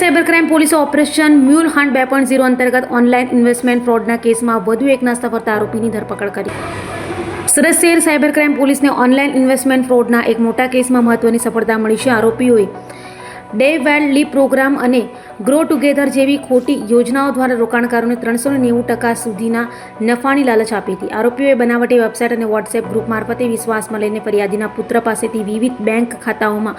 Cyber crime પોલીસે operation mule hunt 2.0 અંતર્ગત online investment ફ્રોડના કેસમાં વધુ એક નાસ્તા ફરતા આરોપીની ધરપકડ કરી. સુરત શહેર સાયબર ક્રાઇમ પોલીસને ઓનલાઈન ઇન્વેસ્ટમેન્ટ ફ્રોડના એક મોટા કેસમાં મહત્વની સફળતા મળી છે. આરોપીઓએ ડે વેલ લીપ પ્રોગ્રામ અને ગ્રો ટુગેધર જેવી ખોટી યોજનાઓ દ્વારા રોકાણકારોને 390% સુધીના નફાની લાલચ આપી હતી. આરોપીઓએ બનાવટી વેબસાઇટ અને વોટ્સએપ ગ્રુપ મારફતે વિશ્વાસમાં લઈને ફરિયાદીના પુત્ર પાસેથી વિવિધ બેંક ખાતાઓમાં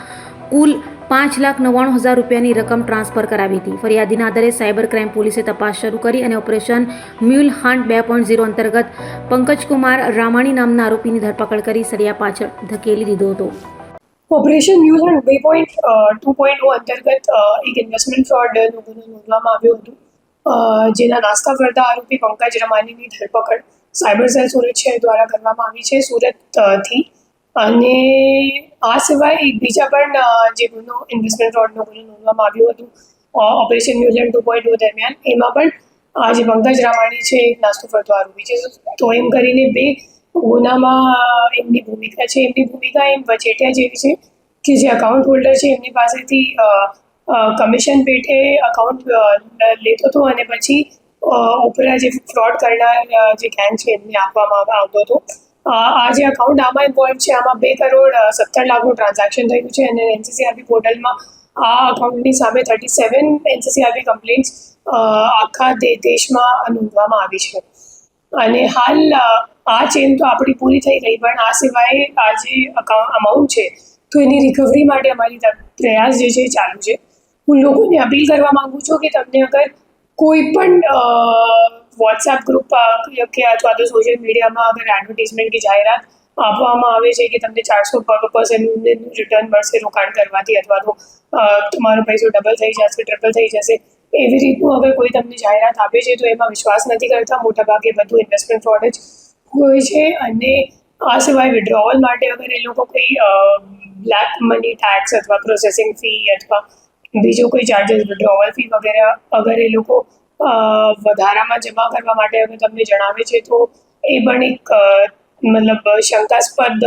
કુલ 5,99,000 રૂપિયાની રકમ ટ્રાન્સફર કરાવી હતી. ફરિયાદીના આધારે સાયબર ક્રાઇમ પોલીસે તપાસ શરૂ કરી અને ઓપરેશન મ્યુલ હન્ટ 2.0 અંતર્ગત પંકજકુમાર રામાણી નામના આરોપીની ધરપકડ કરી સળિયા પાછળ ધકેલી દીધો હતો. ઓપરેશન મ્યુલ હન્ટ 2.0 અંતર્ગત એક ઇન્વેસ્ટમેન્ટ ફ્રોડનો ગુનો નોંધવામાં આવ્યો હતો, જેના નાસ્તા ફરતા આરોપી પંકજ રામાણીની ધરપકડ સાયબર સેલ સુરત શહેર દ્વારા કરવામાં આવી છે સુરતથી. અને આ સિવાય એક બીજા પણ જે ગુનો ઇન્વેસ્ટમેન્ટ ફ્રોડનો ગુનો નોંધવામાં આવ્યો હતો ઓપરેશન મ્યુલ હન્ટ 2.0 દરમિયાન, એમાં પણ જે પંકજ રામાણી છે એક નાસ્તો ફરતો આરોપી છે. તો એમ કરીને બે ગુનામાં એમની ભૂમિકા છે. એમની ભૂમિકા એમ વચેટિયા જેવી છે કે જે અકાઉન્ટ હોલ્ડર છે એમની પાસેથી કમિશન પેટે અકાઉન્ટ લેતો હતો અને પછી ઉપરા જે ફ્રોડ કરનાર જે ગેંગ છે એમને આપવામાં આવતો હતો. આ જે અકાઉન્ટ આમાં ઇન્વોલ્વ છે, આમાં 2,17 લાખનું ટ્રાન્ઝેક્શન થયું છે અને NCCRB પોર્ટલમાં આ અકાઉન્ટની સામે 37 NCCRB કમ્પ્લેન્ટ્સ આખા દેશમાં નોંધવામાં આવી છે. અને હાલ આ ચેન તો આપણી પૂરી થઈ ગઈ, પણ આ સિવાય આ જે અમાઉન્ટ છે તો એની રિકવરી માટે અમારી પ્રયાસ જે છે એ ચાલુ છે. હું લોકોને અપીલ કરવા માગું છું કે તમને અગર કોઈ પણ વોટ્સએપ ગ્રુપ કે અથવા તો સોશિયલ મીડિયામાં અગર એડવર્ટિઝમેન્ટ કે જાહેરાત આપવામાં આવે છે કે તમને 400% રિટર્ન મળશે રોકાણ કરવાથી, અથવા તો તમારો પૈસો ડબલ થઈ જશે, ટ્રિપલ થઈ જશે, એવી રીતનું અગર કોઈ તમને જાહેરાત આપે છે તો એમાં વિશ્વાસ નથી કરતા. મોટાભાગે બધું ઇન્વેસ્ટમેન્ટ ફ્રોડ જ હોય છે. અને આ સિવાય વિડ્રોવલ માટે અગર એ લોકો કોઈ બ્લેક મની ટેક્સ અથવા પ્રોસેસિંગ ફી અથવા બીજો કોઈ ચાર્જીસ વિડ્રોવલ ફી વગેરે અગર એ લોકો વધારામાં જમા કરવા માટે અગર તમને જણાવે છે તો એ પણ એક મતલબ શંકાસ્પદ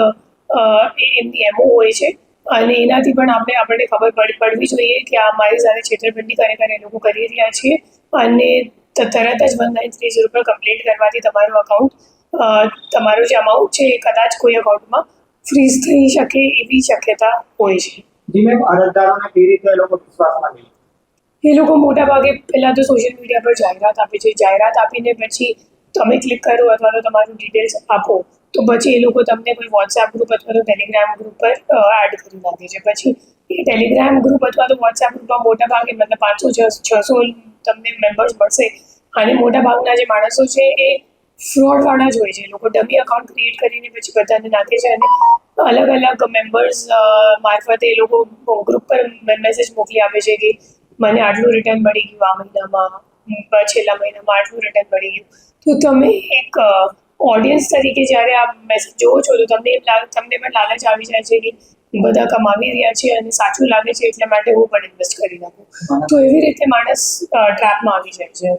એમની એમઓ હોય છે. અને એનાથી પણ આપણને ખબર પડવી જોઈએ કે આ મારી સાથે છેતરપિંડી ખરેખર એ લોકો કરી રહ્યા છે. અને તરત જ 1930 પર કમ્પ્લેન્ટ કરવાથી તમારું અકાઉન્ટ તમારો જે અમાઉન્ટ છે એ કદાચ કોઈ અકાઉન્ટમાં ફ્રીઝ થઈ શકે એવી શક્યતા હોય છે. જી મેમ, અરજદારોને કેવી રીતે એ લોકો વિશ્વાસમાં લે? એ લોકો મોટાભાગે પહેલાં તો સોશિયલ મીડિયા પર જાહેરાત આપે છે. જાહેરાત આપીને પછી તમે ક્લિક કરો અથવા તો તમારું ડિટેલ્સ આપો તો પછી એ લોકો તમને કોઈ વોટ્સએપ ગ્રુપ અથવા તો ટેલિગ્રામ ગ્રુપ પર એડ કરી નાખે છે. પછી એ ટેલિગ્રામ ગ્રુપ અથવા તો વોટ્સએપ ગ્રુપમાં મોટાભાગે મતલબ 500-600 તમને મેમ્બર્સ મળશે. અને મોટાભાગના જે માણસો છે એ ફ્રોડવાળા જ હોય છે. એ લોકો ડમી અકાઉન્ટ ક્રિએટ કરીને પછી બધાને નાખે છે અને અલગ અલગ મેમ્બર્સ મારફતે એ લોકો ગ્રુપ પર મેસેજ મોકલી આપે છે કે મને આટલું રિટર્ન મળી ગયું આ મહિનામાં, છેલ્લા મહિનામાં આટલું રિટર્ન મળી ગયું. તો તમે એક ઓડિયન્સ તરીકે જ્યારે આ મેસેજ જોવો છો તો તમને પણ લાલચ આવી જાય છે કે બધા કમાવી રહ્યા છે અને સાચું લાગે છે એટલા માટે હું પણ ઇન્વેસ્ટ કરી નાખું. તો એવી રીતે માણસ ટ્રેપમાં આવી જાય છે.